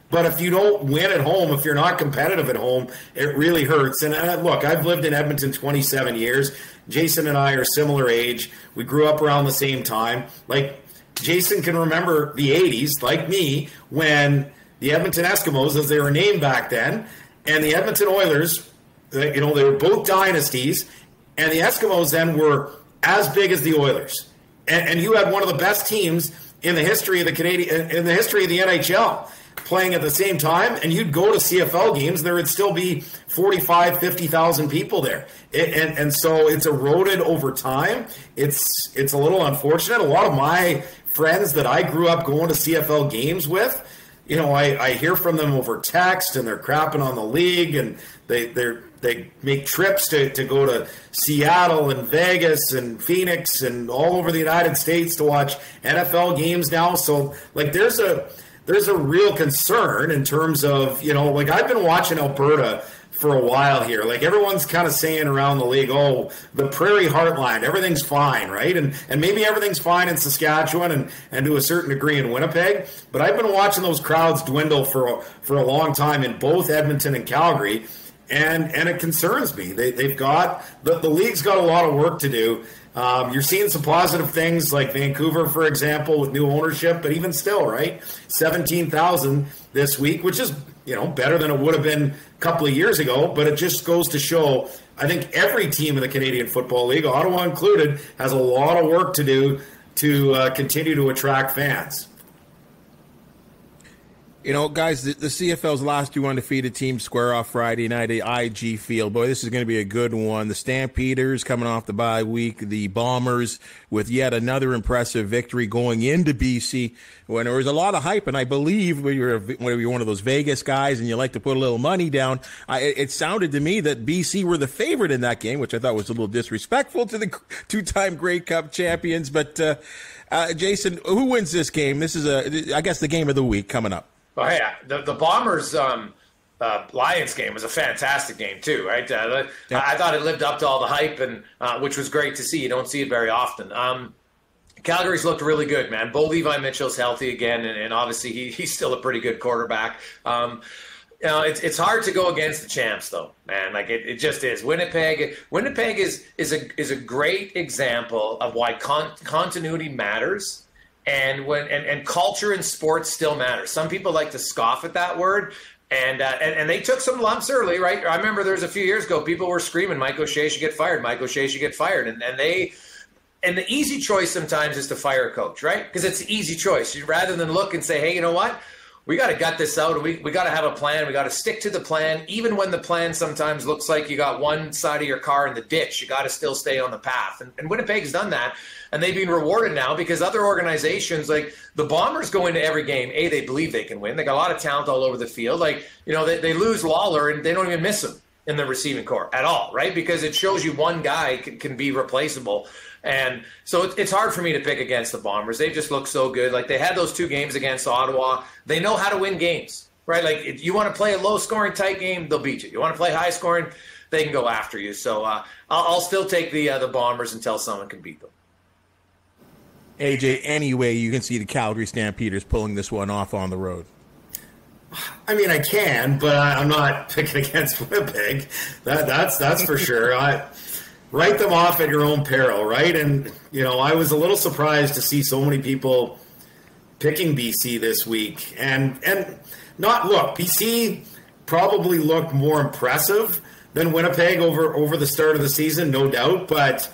Speaker 4: but if you don't win at home, if you're not competitive at home, it really hurts. And look, I've lived in Edmonton 27 years. Jason and I are similar age. We grew up around the same time. Like, Jason can remember the 80s, like me, when the Edmonton Eskimos, as they were named back then, and the Edmonton Oilers, they were both dynasties, and the Eskimos then were as big as the Oilers. And you had one of the best teams in the history of the NHL playing at the same time, and you'd go to CFL games, there would still be 45, 50,000 people there. And so it's eroded over time. It's a little unfortunate. A lot of my friends that I grew up going to CFL games with, I hear from them over text, and they're crapping on the league, and they make trips to go to Seattle and Vegas and Phoenix and all over the United States to watch NFL games now. So, like, there's a real concern in terms of, like, I've been watching Alberta for a while here. Like, everyone's kind of saying around the league, oh, the Prairie Heartland, everything's fine, right? And maybe everything's fine in Saskatchewan and to a certain degree in Winnipeg. But I've been watching those crowds dwindle for a long time in both Edmonton and Calgary. And it concerns me. They've got the league's got a lot of work to do. You're seeing some positive things like Vancouver, for example, with new ownership, but even still, right? 17,000 this week, which is better than it would have been a couple of years ago. But it just goes to show, I think every team in the Canadian Football League, Ottawa included, has a lot of work to do to continue to attract fans.
Speaker 2: Guys, the CFL's last 2 undefeated teams square off Friday night at IG Field. Boy, this is going to be a good one. The Stampeders coming off the bye week. The Bombers with yet another impressive victory going into BC when there was a lot of hype. And I believe when you're one of those Vegas guys and you like to put a little money down, it sounded to me that BC were the favorite in that game, which I thought was a little disrespectful to the 2-time Grey Cup champions. But, Jason, who wins this game? This is, I guess, the game of the week coming up.
Speaker 3: Oh, yeah, the Bombers Lions game was a fantastic game too, right? I thought it lived up to all the hype, and which was great to see. You don't see it very often. Calgary's looked really good, man. Bo Levi Mitchell's healthy again, and obviously he's still a pretty good quarterback. It's hard to go against the champs, though, man. Like it just is. Winnipeg is a great example of why continuity matters. And culture in sports still matters. Some people like to scoff at that word, and they took some lumps early, right? I remember there was a few years ago, people were screaming, Mike O'Shea should get fired, Mike O'Shea should get fired. And the easy choice sometimes is to fire a coach, right? Because it's the easy choice. Rather than look and say, hey, you know what? We got to gut this out. We got to have a plan. We got to stick to the plan. Even when the plan sometimes looks like you got one side of your car in the ditch, you got to still stay on the path. And Winnipeg's done that. And they've been rewarded now because other organizations, like the Bombers, go into every game. They believe they can win. They got a lot of talent all over the field. Like, they lose Lawler and they don't even miss him in the receiving corps at all, right? Because it shows you one guy can be replaceable. And so it's hard for me to pick against the Bombers. They just look so good. Like, they had those 2 games against Ottawa. They know how to win games, right? Like, if you want to play a low-scoring, tight game, they'll beat you. You want to play high-scoring, they can go after you. So I'll still take the Bombers until someone can beat them.
Speaker 2: AJ, anyway, you can see the Calgary Stampeders pulling this one off on the road.
Speaker 4: I mean, I can, but I'm not picking against Winnipeg. That's for sure. Write them off at your own peril, right? And, I was a little surprised to see so many people picking BC this week. And BC probably looked more impressive than Winnipeg over the start of the season, no doubt. But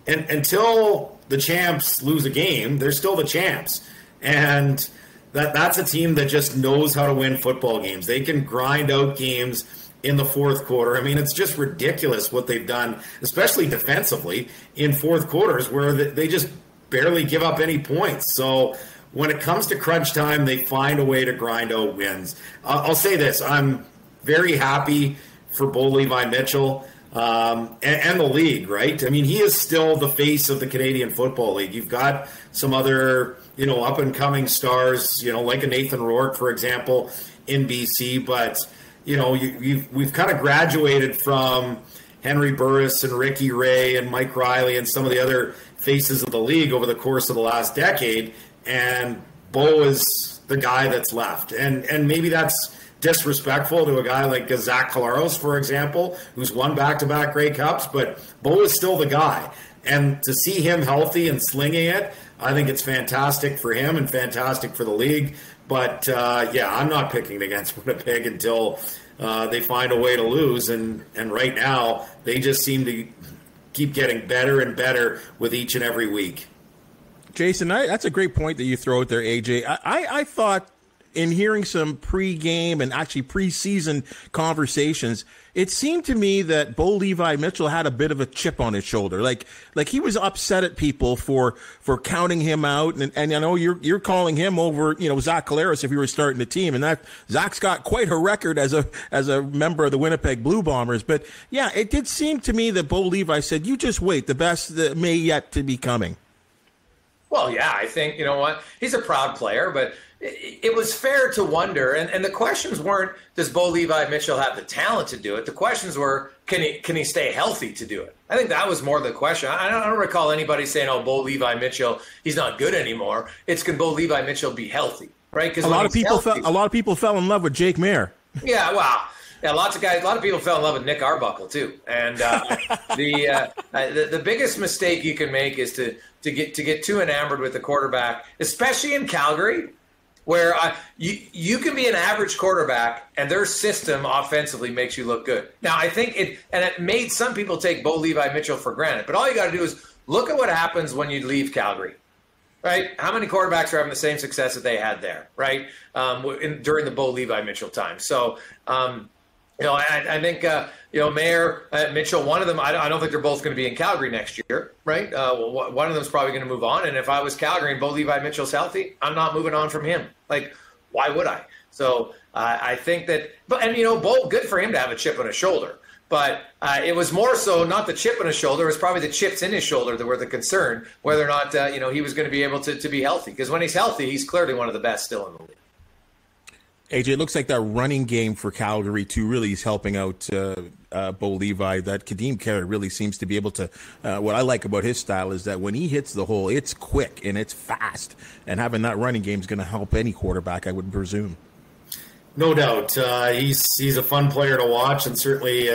Speaker 4: until the champs lose a game, they're still the champs. And that's a team that just knows how to win football games. They can grind out games in the fourth quarter. I mean, it's just ridiculous what they've done, especially defensively in fourth quarters where they just barely give up any points. So when it comes to crunch time, they find a way to grind out wins. I'll say this. I'm very happy for Bo Levi Mitchell and the league, right? I mean, he is still the face of the Canadian Football League. You've got some other, up-and-coming stars, like a Nathan Rourke, for example, in BC. But, we've kind of graduated from Henry Burris and Ricky Ray and Mike Riley and some of the other faces of the league over the course of the last decade. And Bo is the guy that's left. And maybe that's disrespectful to a guy like Zach Collaros, for example, who's won back-to-back Grey Cups, but Bo is still the guy. And to see him healthy and slinging it, I think it's fantastic for him and fantastic for the league. But, I'm not picking against Winnipeg until they find a way to lose. And right now, they just seem to keep getting better and better with each and every week.
Speaker 2: Jason, that's a great point that you throw out there, AJ. I thought in hearing some pre-game and actually preseason conversations, it seemed to me that Bo Levi Mitchell had a bit of a chip on his shoulder. Like he was upset at people for counting him out. And I know you're calling him over, Zach Collaros if he were starting the team. And that Zach's got quite a record as a member of the Winnipeg Blue Bombers. But yeah, it did seem to me that Bo Levi said, you just wait, the best that may yet to be coming.
Speaker 3: Well, yeah, I think, he's a proud player, but it was fair to wonder. And the questions weren't, does Bo Levi Mitchell have the talent to do it? The questions were, can he stay healthy to do it? I think that was more the question. I don't recall anybody saying, oh, Bo Levi Mitchell, he's not good anymore. It's, can Bo Levi Mitchell be healthy, right? Because a lot of
Speaker 2: people fell in love with Jake Mayer.
Speaker 3: Yeah, wow. Yeah, a lot of people fell in love with Nick Arbuckle too. And the biggest mistake you can make is to get too enamored with the quarterback, especially in Calgary, where you can be an average quarterback and their system offensively makes you look good. Now, I think it made some people take Bo Levi Mitchell for granted. But all you got to do is look at what happens when you leave Calgary. Right? How many quarterbacks are having the same success that they had there, right? During the Bo Levi Mitchell time. So, I think, Mayer, Mitchell, one of them, I don't think they're both going to be in Calgary next year, right? One of them's probably going to move on. And if I was Calgary and Bo Levi Mitchell's healthy, I'm not moving on from him. Like, why would I? So I think that, Bo, good for him to have a chip on his shoulder. But it was more so not the chip on his shoulder. It was probably the chips in his shoulder that were the concern, whether or not, he was going to be able to be healthy. Because when he's healthy, he's clearly one of the best still in the league.
Speaker 2: AJ, it looks like that running game for Calgary, too, really is helping out Bo Levi. That Kadeem Carey really seems to be able to what I like about his style is that when he hits the hole, it's quick and it's fast. And having that running game is going to help any quarterback, I would presume. No doubt.
Speaker 4: He's a fun player to watch and certainly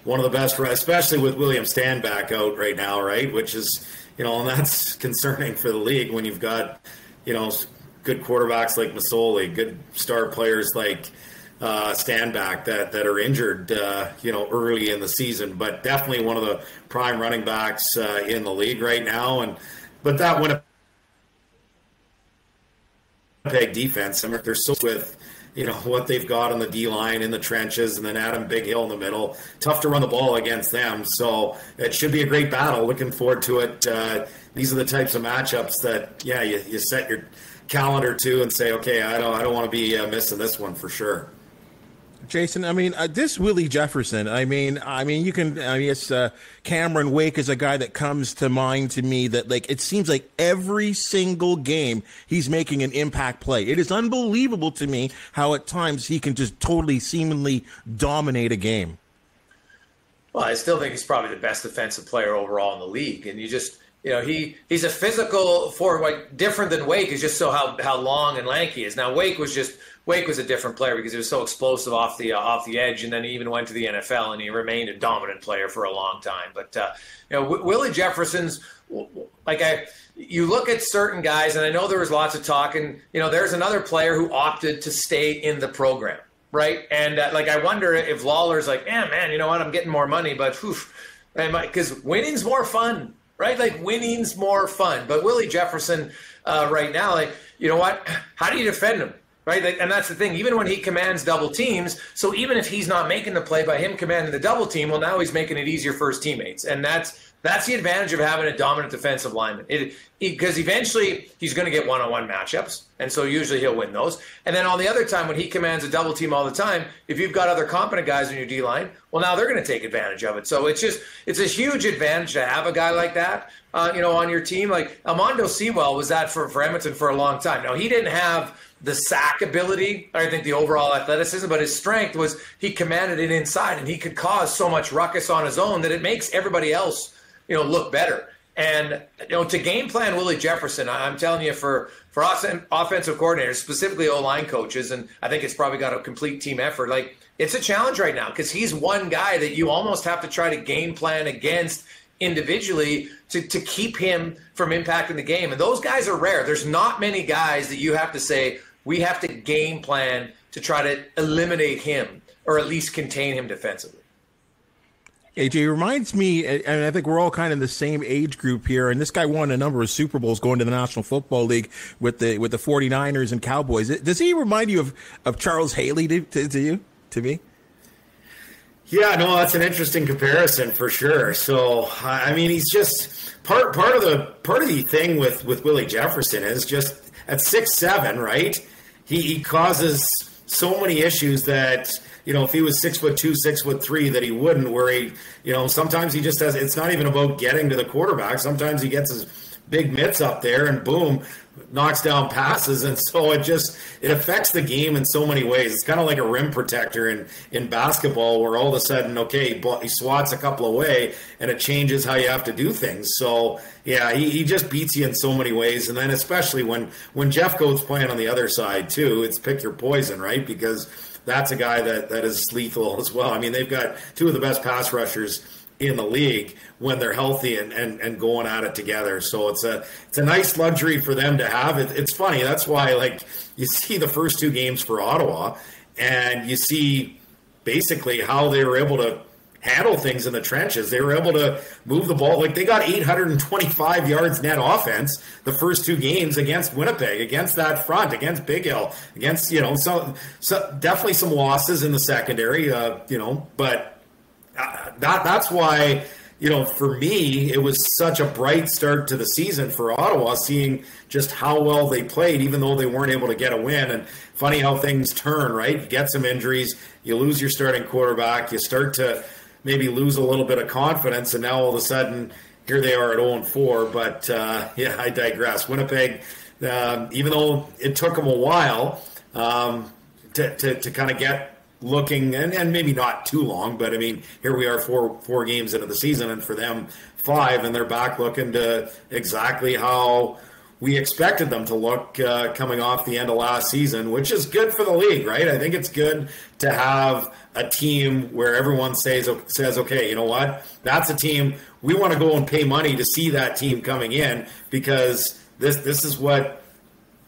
Speaker 4: one of the best, especially with William Stanback out right now, right? Which is, and that's concerning for the league when you've got, good quarterbacks like Masoli, good star players like Stanback that are injured, early in the season. But definitely one of the prime running backs in the league right now. But that Winnipeg defense, they're so with what they've got on the D-line in the trenches, and then Adam Big Hill in the middle. Tough to run the ball against them, so it should be a great battle. Looking forward to it. These are the types of matchups that, you set your calendar to and say, okay, I don't want to be missing this one for sure.
Speaker 2: Jason, this Willie Jefferson, you can, it's Cameron Wake is a guy that comes to mind to me that, like, it seems like every single game he's making an impact play. It is unbelievable to me how at times he can just totally seemingly dominate a game.
Speaker 3: Well, I still think he's probably the best defensive player overall in the league. And you just, he's a physical forward, different than Wake, is just so how long and lanky he is. Now, Wake was a different player because he was so explosive off the edge, and then he even went to the NFL and he remained a dominant player for a long time. But Willie Jefferson's you look at certain guys, and I know there was lots of talk, and there's another player who opted to stay in the program, right? And I wonder if Lawler's like, man, you know what? I'm getting more money, but because winning's more fun. Right? Like, winning's more fun. But Willie Jefferson right now, you know what? How do you defend him? right? And that's the thing. Even when he commands double teams, so even if he's not making the play by him commanding the double team, well, now he's making it easier for his teammates. And that's the advantage of having a dominant defensive lineman. Because eventually he's going to get one-on-one matchups, and so usually he'll win those. And then on the other time, when he commands a double team all the time, if you've got other competent guys in your D-line, well, now they're going to take advantage of it. So it's a huge advantage to have a guy like that, on your team. Like Armando Sewell was that for Edmonton for a long time. Now, he didn't have the sack ability, I think the overall athleticism, but his strength was he commanded it inside, and he could cause so much ruckus on his own that it makes everybody else look better. And, to game plan Willie Jefferson, I'm telling you, for offensive coordinators, specifically O-line coaches, and I think it's probably got a complete team effort, like, it's a challenge right now because he's one guy that you almost have to try to game plan against individually to keep him from impacting the game. And those guys are rare. There's not many guys that you have to say, we have to game plan to try to eliminate him or at least contain him defensively.
Speaker 2: AJ, reminds me, and I think we're all kind of in the same age group here, and this guy won a number of Super Bowls going to the National Football League with the 49ers and Cowboys. Does he remind you of Charles Haley to me?
Speaker 4: Yeah, no, that's an interesting comparison for sure. So, I mean, he's just part of the thing with Willie Jefferson is just at 6'7", right? He causes so many issues that, if he was 6'2", 6'3", that he wouldn't, where he, sometimes he just has, it's not even about getting to the quarterback. Sometimes he gets his big mitts up there and boom, knocks down passes. And so it affects the game in so many ways. It's kind of like a rim protector in basketball where all of a sudden, okay, he swats a couple away and it changes how you have to do things. So yeah, he just beats you in so many ways. And then especially when Jeff Goat's playing on the other side too, it's pick your poison, right? Because that's a guy that is lethal as well. I mean, they've got two of the best pass rushers in the league when they're healthy and going at it together. So it's a nice luxury for them to have. It's funny. That's why, like, you see the first two games for Ottawa and you see basically how they were able to handle things in the trenches. They were able to move the ball. Like, they got 825 yards net offense the first two games against Winnipeg, against that front, against Big Hill, against, so definitely some losses in the secondary, but that's why, for me, it was such a bright start to the season for Ottawa, seeing just how well they played, even though they weren't able to get a win. And funny how things turn, right? You get some injuries, you lose your starting quarterback, you start to maybe lose a little bit of confidence, and now all of a sudden, here they are at 0-4. But, I digress. Winnipeg, even though it took them a while to kind of get looking, and maybe not too long, but I mean, here we are four games into the season, and for them 5, and they're back looking to exactly how we expected them to look coming off the end of last season, which is good for the league, right? I think it's good to have a team where everyone says, okay, you know what? That's a team we want to go and pay money to see that team coming in, because this is what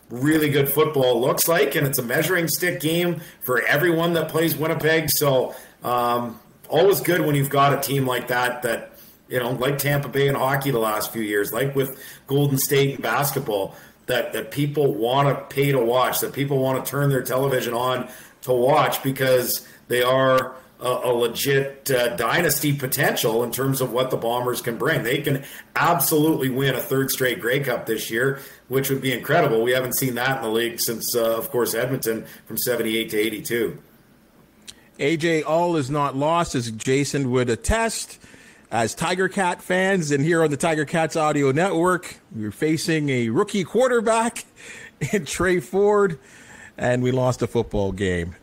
Speaker 4: really good football looks like, and it's a measuring stick game for everyone that plays Winnipeg. So always good when you've got a team like that like Tampa Bay in hockey the last few years, like with Golden State in basketball, that people want to pay to watch, that people want to turn their television on to watch, because they are a legit dynasty potential in terms of what the Bombers can bring. They can absolutely win a third straight Grey Cup this year, which would be incredible. We haven't seen that in the league since, of course, Edmonton from 78 to 82.
Speaker 2: AJ, all is not lost, as Jason would attest. As Tiger Cat fans, and here on the Tiger Cats Audio Network, we're facing a rookie quarterback in Trey Ford, and we lost a football game.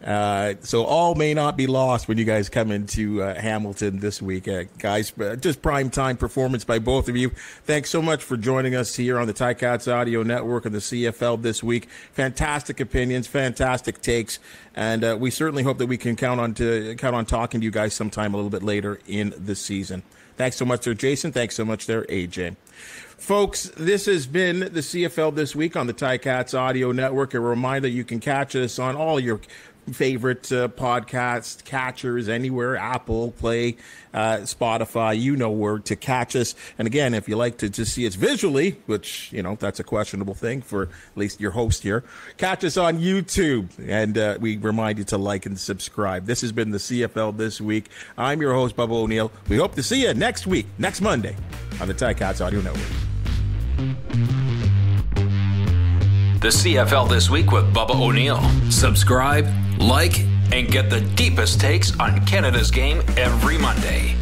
Speaker 2: So all may not be lost when you guys come into Hamilton this week. Guys, just primetime performance by both of you. Thanks so much for joining us here on the Tiger Cats Audio Network and the CFL this week. Fantastic opinions, fantastic takes, and we certainly hope that we can count on talking to you guys sometime a little bit later in the season. Thanks so much there, Jason. Thanks so much there, AJ. Folks, this has been the CFL This Week on the Ticats Audio Network. A reminder, you can catch us on all your favorite podcast catchers anywhere, Apple, Play, Spotify, you know where to catch us. And again, if you like to just see us visually, which, that's a questionable thing for at least your host here, catch us on YouTube. And we remind you to like and subscribe. This has been the CFL This Week. I'm your host, Bubba O'Neil. We hope to see you next week, next Monday, on the Ticats Audio Network.
Speaker 1: The CFL This Week with Bubba O'Neil. Subscribe, like, and get the deepest takes on Canada's game every Monday.